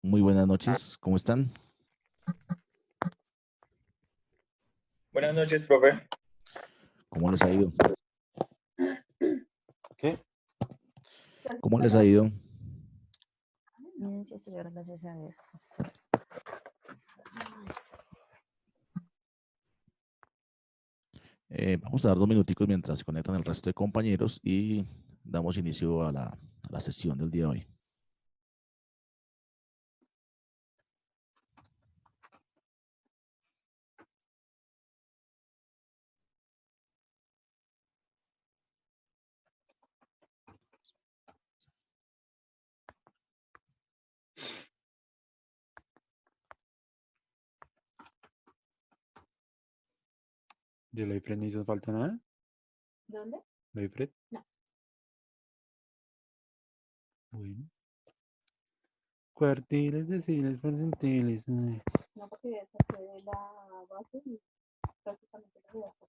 Muy buenas noches, ¿cómo están? Buenas noches, profe. ¿Cómo les ha ido? ¿Qué? ¿Cómo les ha ido? Bien, sí, señora, gracias a Dios. Vamos a dar 2 minuticos mientras se conectan el resto de compañeros y damos inicio a la sesión del día de hoy. ¿De la IFRED no hizo falta nada? ¿Dónde? ¿La IFRED? No. Bueno. Cuartiles, deciles, percentiles. Ay. No, porque ya saqué de la base y prácticamente la voy a hacer.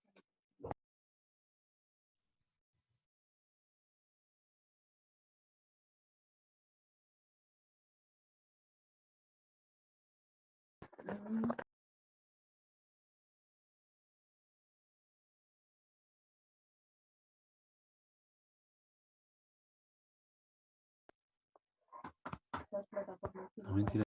Las plataformas que No, mentira.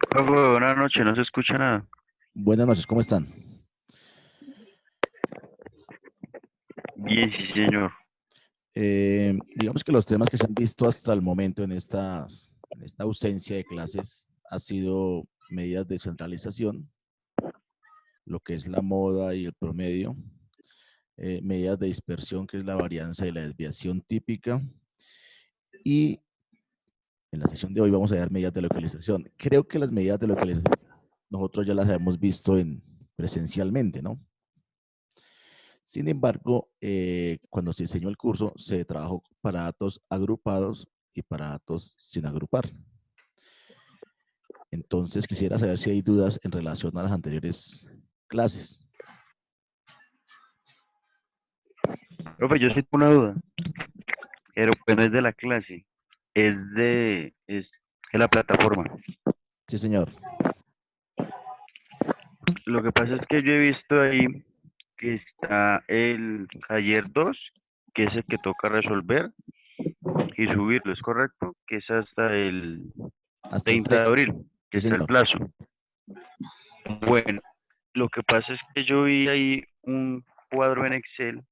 Profe, buenas noches, no se escucha nada. Buenas noches, ¿cómo están? Bien, sí, señor. Digamos que los temas que se han visto hasta el momento en esta ausencia de clases ha sido medidas de centralización, lo que es la moda y el promedio, medidas de dispersión, que es la varianza y la desviación típica, y en la sesión de hoy vamos a dar medidas de localización. Creo que las medidas de localización nosotros ya las hemos visto presencialmente, ¿no? Sin embargo, cuando se diseñó el curso, se trabajó para datos agrupados y para datos sin agrupar. Entonces, quisiera saber si hay dudas en relación a las anteriores clases. Profe, yo sí tengo una duda, pero pues no es de la clase, es de la plataforma. Sí, señor. Lo que pasa es que yo he visto ahí que está el taller 2, que es el que toca resolver y subirlo, ¿es correcto? Que es hasta el Hasta el 30 de 30. abril, que Sí, está el señor. plazo. Bueno, lo que pasa es que yo vi ahí un cuadro en Excel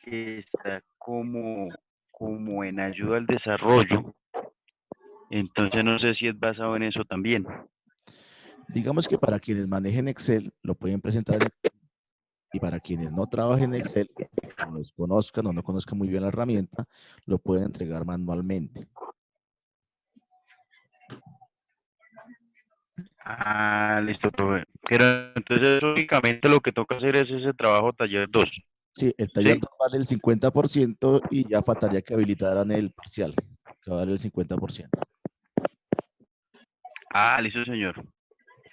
que está como en ayuda al desarrollo, entonces no sé si es basado en eso también. Digamos que para quienes manejen Excel, lo pueden presentar en Excel, y para quienes no trabajen en Excel, o los conozcan o no conozcan muy bien la herramienta, lo pueden entregar manualmente. Ah, listo, profe. Pero entonces únicamente lo que toca hacer es ese trabajo taller 2, Sí, el taller ¿sí? 2 vale el 50% y ya faltaría que habilitaran el parcial, que vale el 50%. Ah, listo, señor.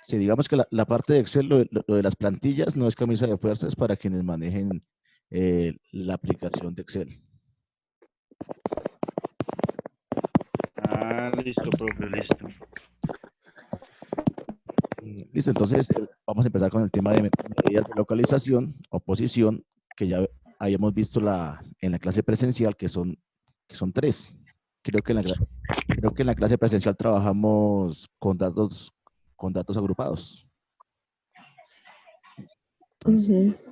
Sí, digamos que la parte de Excel, lo de las plantillas, no es camisa de fuerza, es para quienes manejen la aplicación de Excel. Ah, listo, profe, listo. Listo, entonces vamos a empezar con el tema de medidas de localización o posición, que ya habíamos visto en la clase presencial, que son tres. Creo que creo que en la clase presencial trabajamos con datos agrupados. Entonces,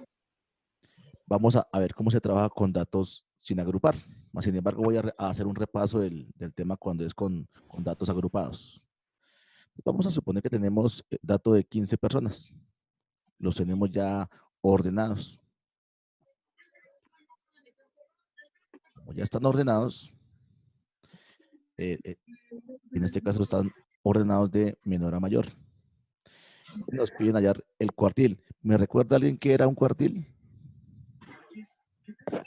vamos a ver cómo se trabaja con datos sin agrupar. Sin embargo, voy a hacer un repaso del tema cuando es con datos agrupados. Vamos a suponer que tenemos dato de 15 personas. Los tenemos ya ordenados. Como ya están ordenados, eh, eh, en este caso están ordenados de menor a mayor. Nos piden hallar el cuartil. ¿Me recuerda alguien qué era un cuartil?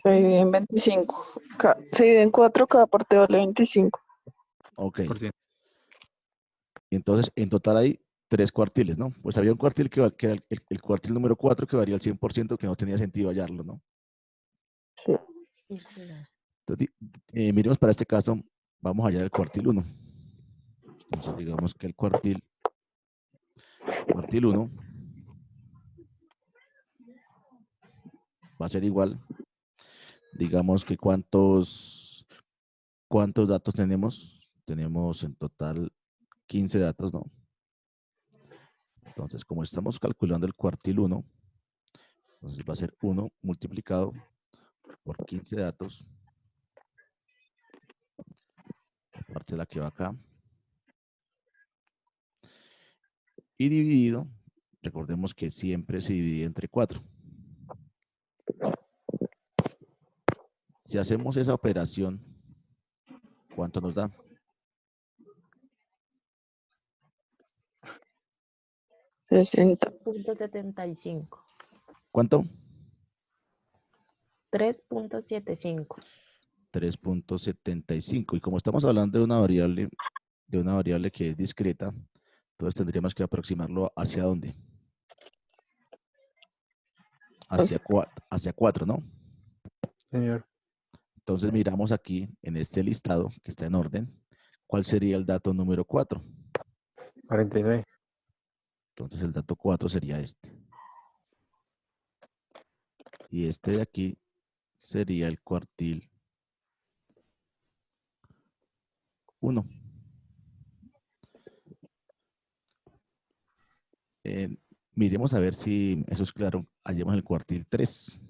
Se divide en 25. Se divide en 4, cada parte vale 25. Ok. Por ciento. Y entonces, en total hay tres cuartiles, ¿no? Pues había un cuartil que era el cuartil número 4 que varía al 100%, que no tenía sentido hallarlo, ¿no? Sí. Entonces, miremos para este caso, vamos a hallar el cuartil 1. Entonces, digamos que el cuartil 1 va a ser igual. Digamos que ¿cuántos datos tenemos? Tenemos en total 15 datos, ¿no? Entonces, como estamos calculando el cuartil 1, entonces va a ser 1 multiplicado por 15 datos, parte de la que va acá, y dividido, recordemos que siempre se divide entre 4. Si hacemos esa operación, ¿cuánto nos da? 60. 3.75. ¿Cuánto? 3.75. 3.75. Y como estamos hablando de una variable que es discreta, entonces tendríamos que aproximarlo hacia dónde? Hacia 4, ¿no? Señor. Entonces miramos aquí en este listado que está en orden, ¿cuál sería el dato número 4? 49. Entonces el dato 4 sería este. Y este de aquí sería el cuartil 1. Miremos a ver si eso es claro. Hallemos el cuartil 3.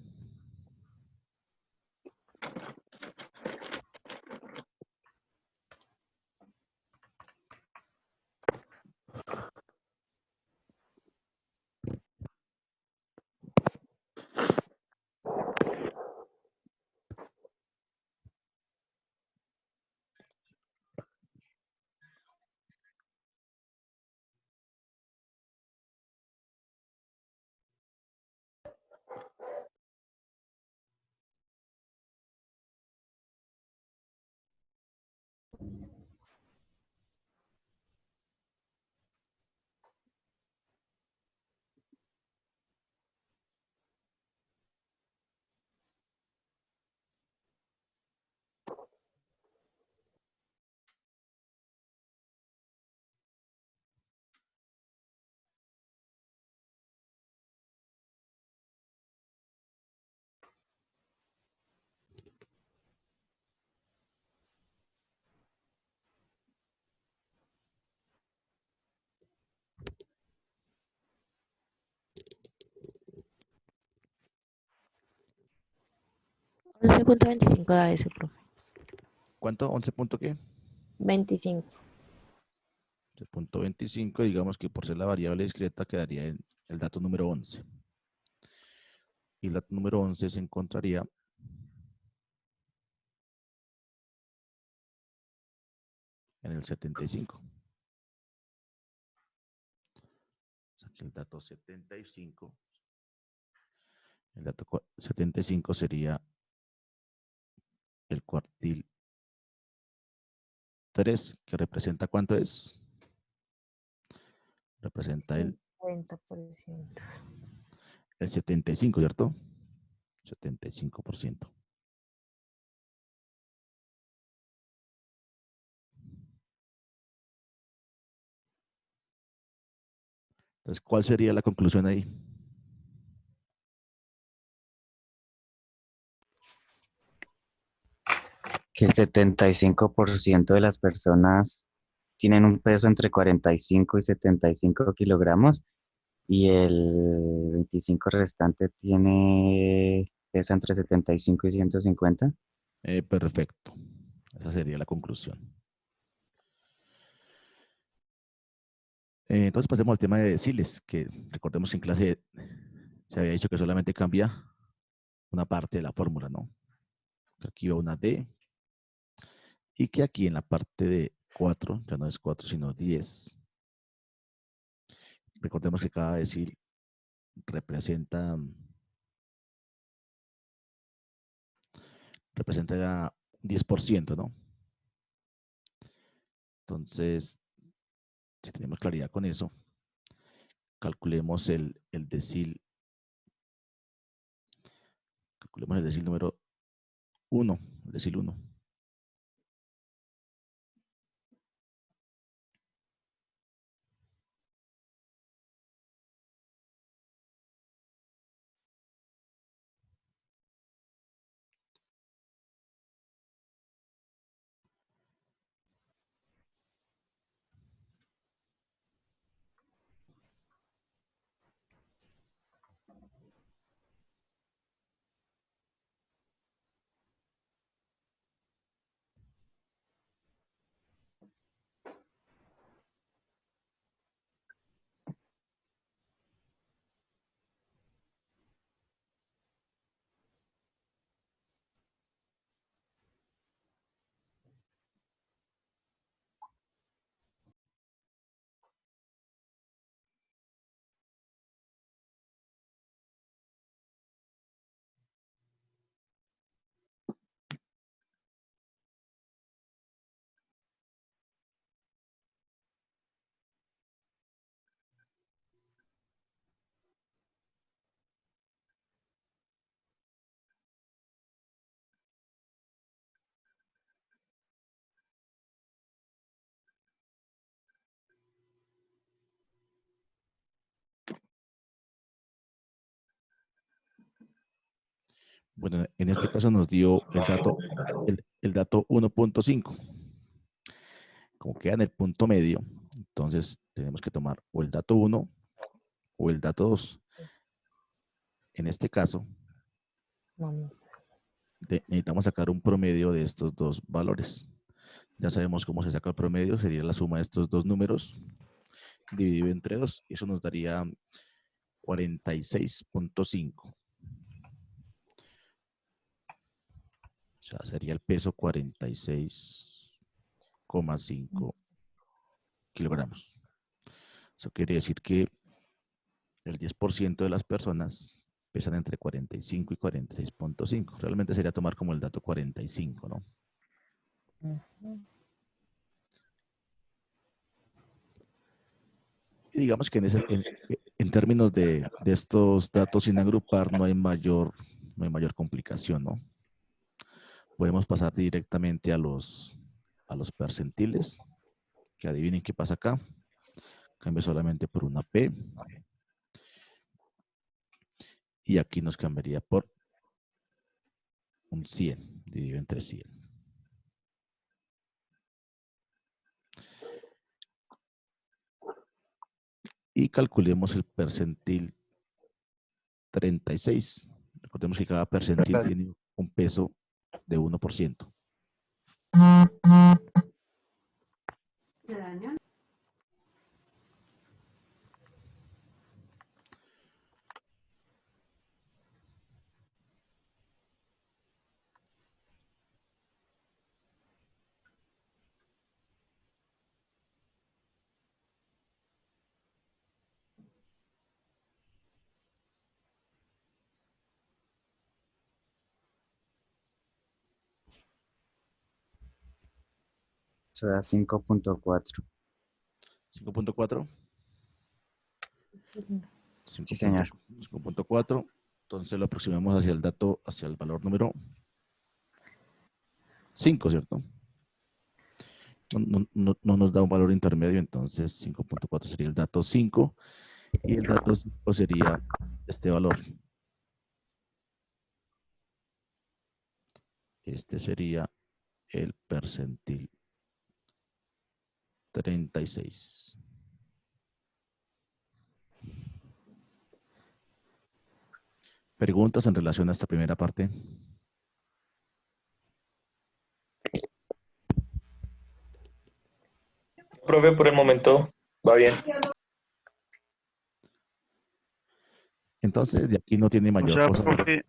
11.25 da ese, profe. ¿Cuánto? ¿11 punto qué? 25. 11.25, digamos que por ser la variable discreta quedaría en el dato número 11. Y el dato número 11 se encontraría en el 75. O sea que el dato 75, el dato 75 sería el cuartil 3, que representa ¿cuánto es? Representa el 50%. 75, ¿cierto? 75%. Entonces, ¿cuál sería la conclusión ahí? Que el 75% de las personas tienen un peso entre 45 y 75 kilogramos y el 25 restante pesa entre 75 y 150. Perfecto. Esa sería la conclusión. Entonces pasemos al tema de deciles, que recordemos que en clase se había dicho que solamente cambia una parte de la fórmula, ¿no? Que aquí va una D y que aquí en la parte de 4, ya no es 4 sino 10. Recordemos que cada decil representa 10%, ¿no? Entonces, si tenemos claridad con eso, calculemos el decil. Calculemos el decil número 1, el decil 1. Bueno, en este caso nos dio el dato 1.5. Como queda en el punto medio, entonces tenemos que tomar o el dato 1 o el dato 2. En este caso, Vamos. necesitamos sacar un promedio de estos dos valores. Ya sabemos cómo se saca el promedio, sería la suma de estos dos números dividido entre 2. Eso nos daría 46.5. O sea, sería el peso 46,5 kilogramos. Eso quiere decir que el 10% de las personas pesan entre 45 y 46.5. Realmente sería tomar como el dato 45, ¿no? Y digamos que en términos de estos datos sin agrupar no hay mayor complicación, ¿no? Podemos pasar directamente a los percentiles, que adivinen qué pasa acá. Cambia solamente por una P. Y aquí nos cambiaría por un 100, dividido entre 100. Y calculemos el percentil 36. Recordemos que cada percentil tiene un peso de 1%. ¿Se dañó? Eso da 5.4. 5.4. Sí, señor. 5.4. Entonces lo aproximamos hacia el dato, hacia el valor número 5, ¿cierto? No nos da un valor intermedio, entonces 5.4 sería el dato 5 y el dato 5 sería este valor. Este sería el percentil 36. ¿Preguntas en relación a esta primera parte? Profe, por el momento va bien. Entonces, de aquí no tiene O mayor sea, cosa. profe,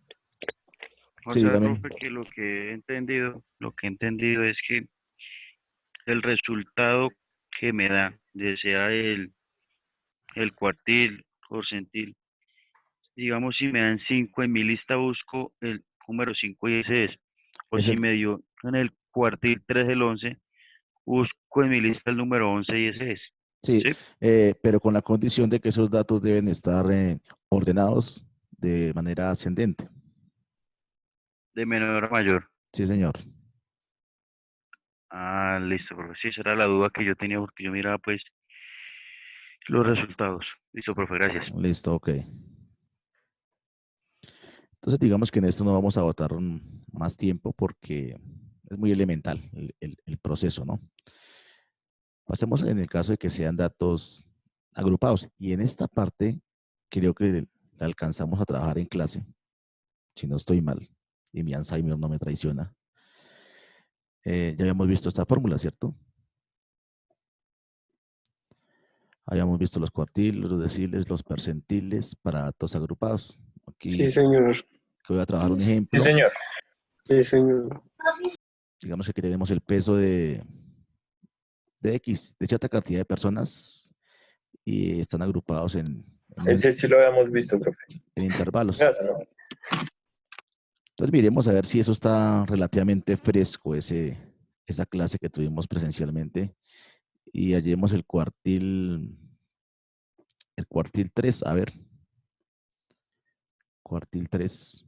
Sí, dígame. que lo que he entendido es que el resultado que me da, ya sea el cuartil, porcentil, digamos, si me dan 5 en mi lista, busco el número 5 y ese es. O Es si el, me dio en el cuartil 3 el 11, busco en mi lista el número 11 y ese es. sí, ¿Sí? pero con la condición de que esos datos deben estar ordenados de manera ascendente. De menor a mayor. Sí, señor. Ah, listo, profe. Sí, esa era la duda que yo tenía porque yo miraba pues los resultados. Listo, profe, gracias. Listo, ok. Entonces, digamos que en esto no vamos a botar más tiempo porque es muy elemental el proceso, ¿no? Pasemos en el caso de que sean datos agrupados. Y en esta parte, creo que la alcanzamos a trabajar en clase, si no estoy mal, y mi Alzheimer no me traiciona. Ya habíamos visto esta fórmula, ¿cierto? Habíamos visto los cuartiles, los deciles, los percentiles para datos agrupados. Sí, Aquí señor. voy a trabajar un Sí, ejemplo. señor. Sí, señor. Digamos que aquí tenemos el peso de X, de cierta cantidad de personas y están agrupados Ese sí lo habíamos visto, profe. en intervalos. Gracias, ¿no? Entonces miremos a ver si eso está relativamente fresco, esa clase que tuvimos presencialmente. Y hallemos el cuartil 3, a ver, cuartil 3.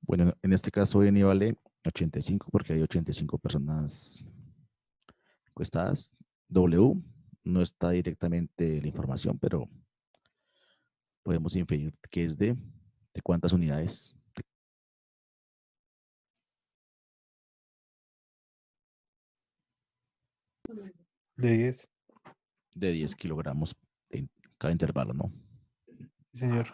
Bueno, en este caso N vale 85 porque hay 85 personas encuestadas. W no está directamente la información, pero podemos inferir que es de cuántas unidades. De 10. De 10 kilogramos en cada intervalo, ¿no? Sí, señor.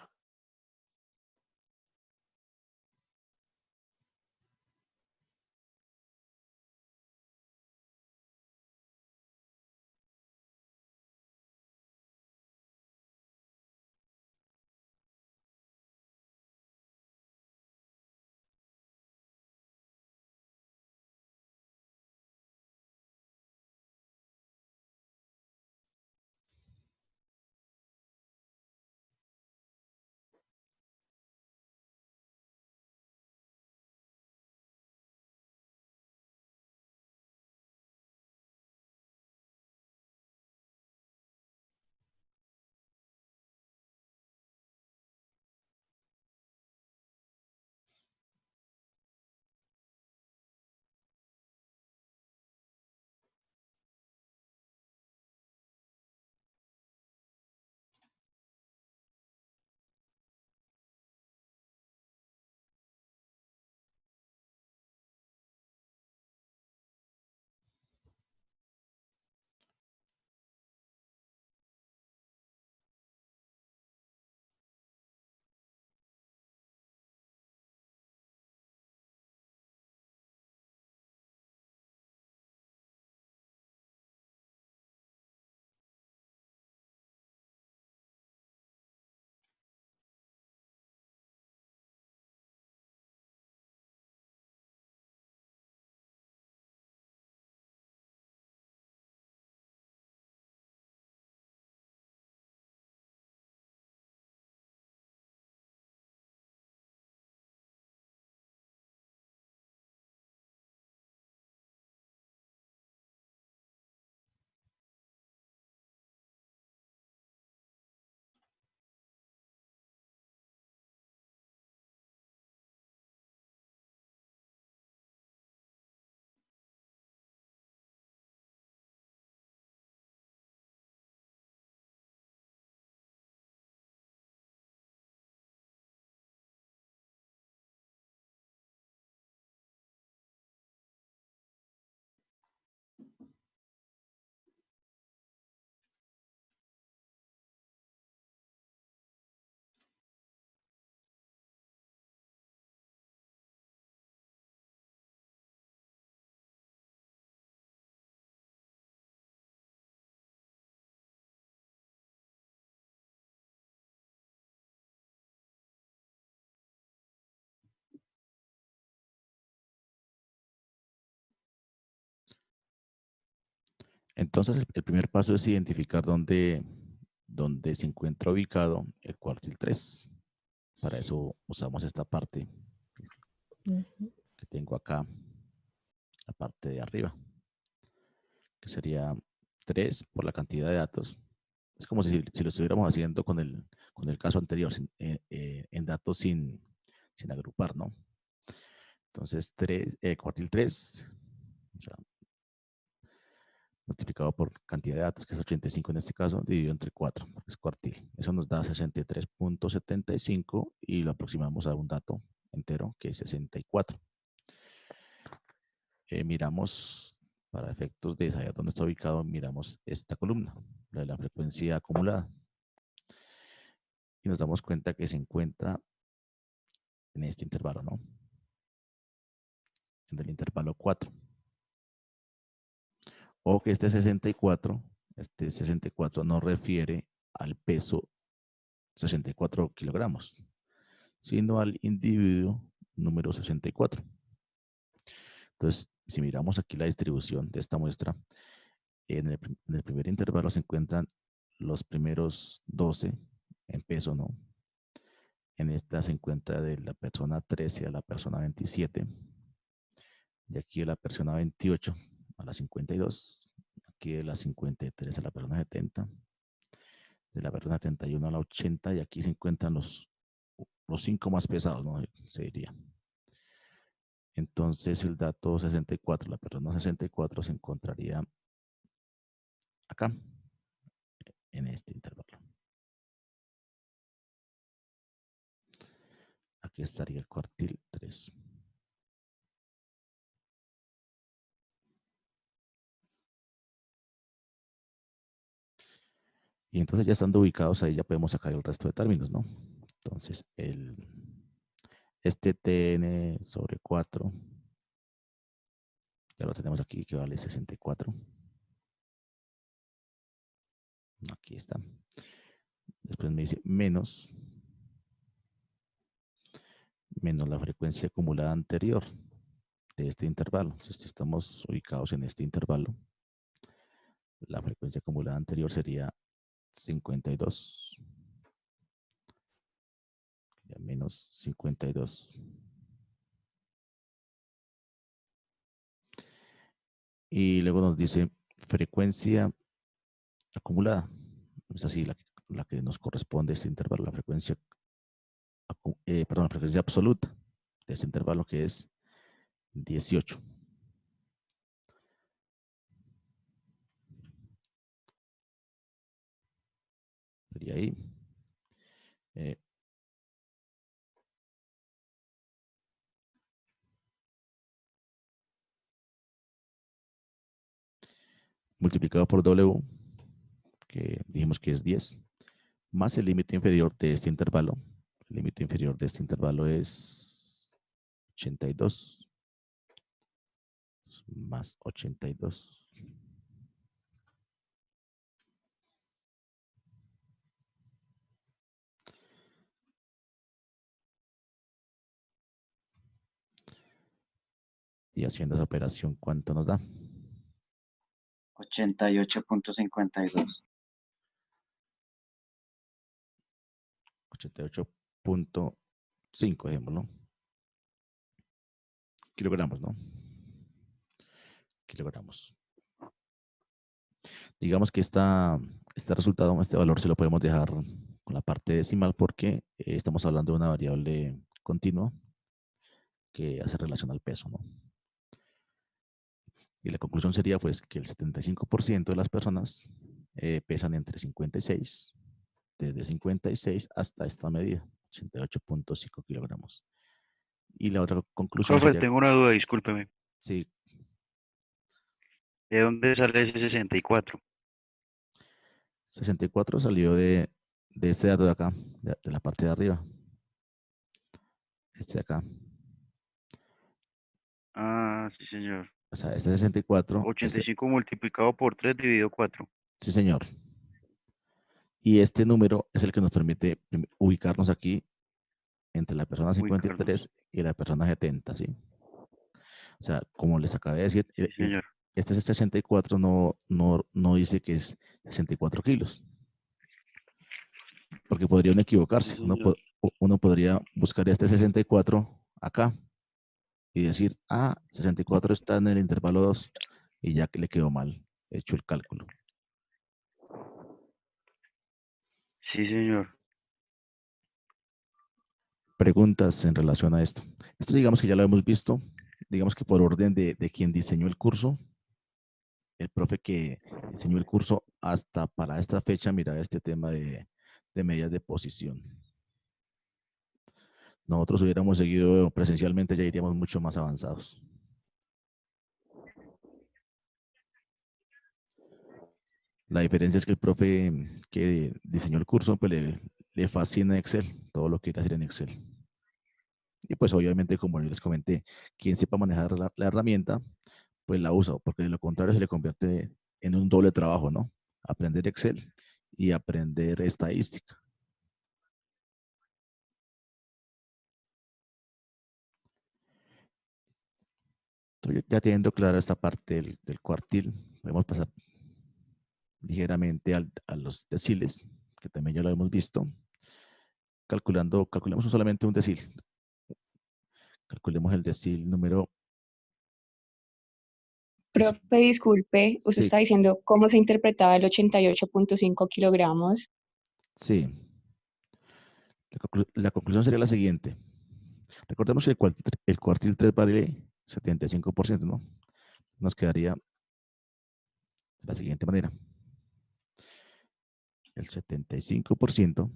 Entonces, el primer paso es identificar dónde se encuentra ubicado el cuartil 3. Para eso usamos esta parte Ujú. que tengo acá, la parte de arriba, que sería 3 por la cantidad de datos. Es como si lo estuviéramos haciendo con el caso anterior, en datos sin agrupar, ¿no? Entonces, cuartil 3, o sea, multiplicado por cantidad de datos, que es 85 en este caso, dividido entre 4, porque es cuartil. Eso nos da 63.75 y lo aproximamos a un dato entero, que es 64. Miramos, para efectos de saber dónde está ubicado, miramos esta columna, la de la frecuencia acumulada. Y nos damos cuenta que se encuentra en este intervalo, ¿no? En el intervalo 4. O que este 64 nos refiere al peso 64 kilogramos, sino al individuo número 64. Entonces, si miramos aquí la distribución de esta muestra, en el primer intervalo se encuentran los primeros 12 en peso, ¿no? En esta se encuentra de la persona 13 a la persona 27. De aquí de la persona 28 a la 52. Aquí de la 53 a la persona 70. De la persona 71 a la 80. Y aquí se encuentran los 5 más pesados, ¿no? Se diría. Entonces el dato 64, la persona 64 se encontraría acá, en este intervalo. Aquí estaría el cuartil 3. Y entonces ya estando ubicados ahí ya podemos sacar el resto de términos, ¿no? Entonces este TN sobre 4, ya lo tenemos aquí, que vale 64. Aquí está. Después me dice menos la frecuencia acumulada anterior de este intervalo. Si estamos ubicados en este intervalo, la frecuencia acumulada anterior sería 52. Menos 52. Y luego nos dice frecuencia acumulada. Es así la que nos corresponde a este intervalo, la frecuencia, la frecuencia absoluta de este intervalo, que es 18. Sería ahí. Multiplicado por W, que dijimos que es 10, más el límite inferior de este intervalo. El límite inferior de este intervalo es 82, más 82. Y haciendo esa operación, ¿cuánto nos da? 88.52. 88.5, dejémoslo. Kilogramos, ¿no? Kilogramos. Digamos que este resultado, este valor, se lo podemos dejar con la parte decimal porque estamos hablando de una variable continua que hace relación al peso, ¿no? Y la conclusión sería pues que el 75% de las personas pesan entre 56, desde 56 hasta esta medida, 88.5 kilogramos. Y la otra conclusión Profe, sería, tengo una duda, discúlpeme. sí, ¿De dónde sale ese 64? 64 salió de este dato de acá, de la parte de arriba. Este de acá. Ah, sí, señor. O sea, este 64, 85 multiplicado por 3 dividido 4. sí, señor. Y este número es el que nos permite ubicarnos aquí entre la persona 53 y la persona 70, ¿sí? O sea, como les acabé de decir, Sí, señor. este 64 no dice que es 64 kilos, porque podría uno equivocarse. Uno podría buscar este 64 acá y decir, 64 está en el intervalo 2 y ya que le quedó mal hecho el cálculo. Sí, señor. Preguntas en relación a esto. Esto digamos que ya lo hemos visto, digamos que por orden de quien diseñó el curso, el profe que diseñó el curso hasta para esta fecha, mira este tema de medidas de posición. Nosotros hubiéramos seguido presencialmente, ya iríamos mucho más avanzados. La diferencia es que el profe que diseñó el curso, pues le fascina Excel, todo lo quiere hacer en Excel. Y pues obviamente, como yo les comenté, quien sepa manejar la herramienta, pues la usa, porque de lo contrario se le convierte en un doble trabajo, ¿no? Aprender Excel y aprender estadística. Entonces, ya teniendo clara esta parte del cuartil, podemos pasar ligeramente a los deciles, que también ya lo hemos visto. Calculemos solamente un decil. Calculemos el decil número. Profe, disculpe, usted Sí, está diciendo cómo se interpretaba el 88.5 kilogramos. sí. La conclusión sería la siguiente. Recordemos que el cuartil 3 vale 75%, ¿no? Nos quedaría de la siguiente manera. El 75%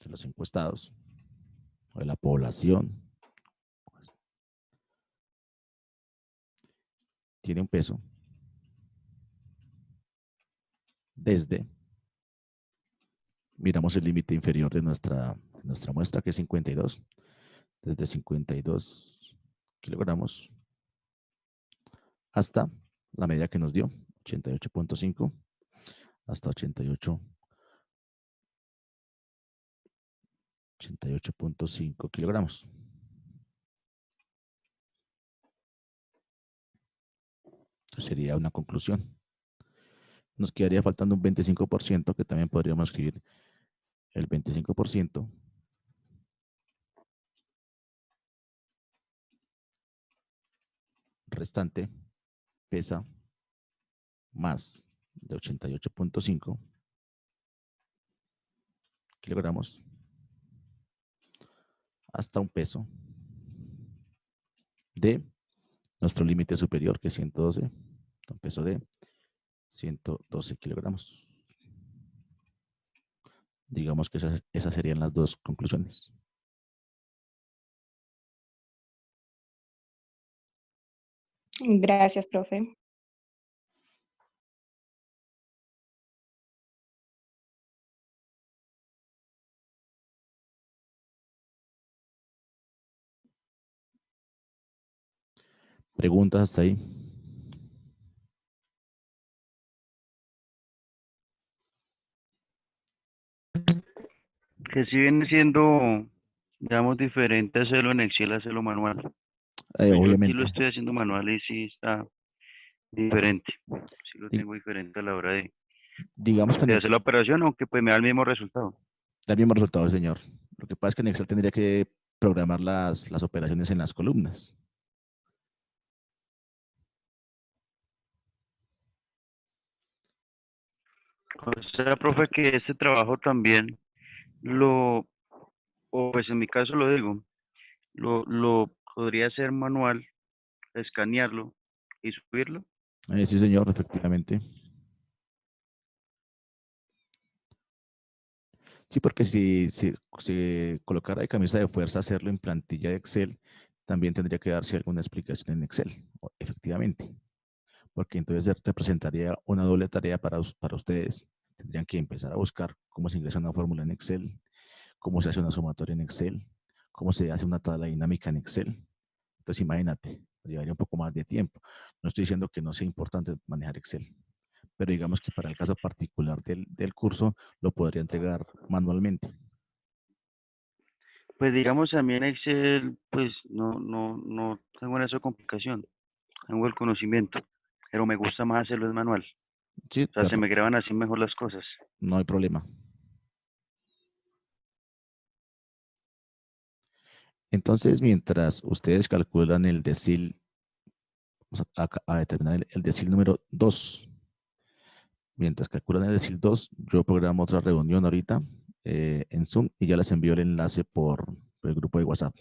de los encuestados o de la población tiene un peso desde, miramos el límite inferior de nuestra muestra, que es 52, desde 52 kilogramos hasta la medida que nos dio, 88.5, hasta 88.5 kilogramos. Sería una conclusión. Nos quedaría faltando un 25%, que también podríamos escribir el 25% restante pesa más de 88.5 kilogramos hasta un peso de nuestro límite superior, que es 112, un peso de 112 kilogramos. Digamos que esas serían las dos conclusiones. Gracias, profe. ¿Preguntas hasta ahí? Que si viene siendo, digamos, diferente hacerlo en Excel a hacerlo manual. Pues yo aquí Obviamente. lo estoy haciendo manual y sí está diferente. Sí lo Di- tengo diferente a la hora digamos que en de hacer Excel la operación, aunque pues me da el mismo resultado. da el mismo resultado, señor. Lo que pasa es que en Excel tendría que programar las operaciones en las columnas. O sea, profe, que este trabajo también o pues en mi caso lo digo, lo podría hacer manual, escanearlo y subirlo. Sí, señor, efectivamente. Sí, porque si colocara de camisa de fuerza hacerlo en plantilla de Excel, también tendría que darse alguna explicación en Excel, efectivamente. Porque entonces representaría una doble tarea para ustedes. Tendrían que empezar a buscar cómo se ingresa una fórmula en Excel, cómo se hace una sumatoria en Excel, cómo se hace una tabla dinámica en Excel. Entonces imagínate, llevaría un poco más de tiempo. No estoy diciendo que no sea importante manejar Excel, pero digamos que para el caso particular del curso lo podría entregar manualmente. Pues digamos a mí en Excel, pues no tengo en eso complicación, tengo el conocimiento, pero me gusta más hacerlo en manual. Sí, O sea, se me graban así mejor las cosas. no hay problema. Entonces, mientras ustedes calculan el decil, vamos a determinar el decil número 2. Mientras calculan el decil 2, yo programo otra reunión ahorita en Zoom y ya les envío el enlace por el grupo de WhatsApp.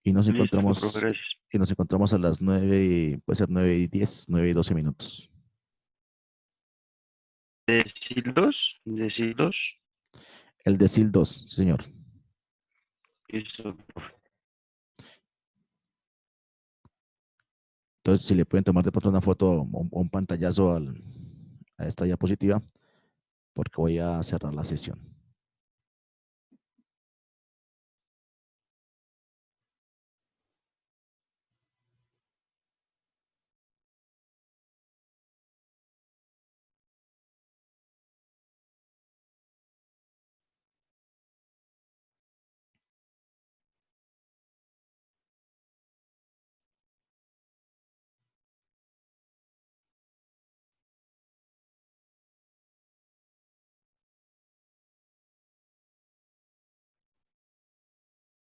Y nos Listo, profe, encontramos, gracias. y nos encontramos a las 9, puede ser 9:10, 9:12 minutos. Decil 2, decil 2. El decil 2, sí, señor. Listo, profe. Entonces, si le pueden tomar de pronto una foto o un pantallazo a esta diapositiva, porque voy a cerrar la sesión.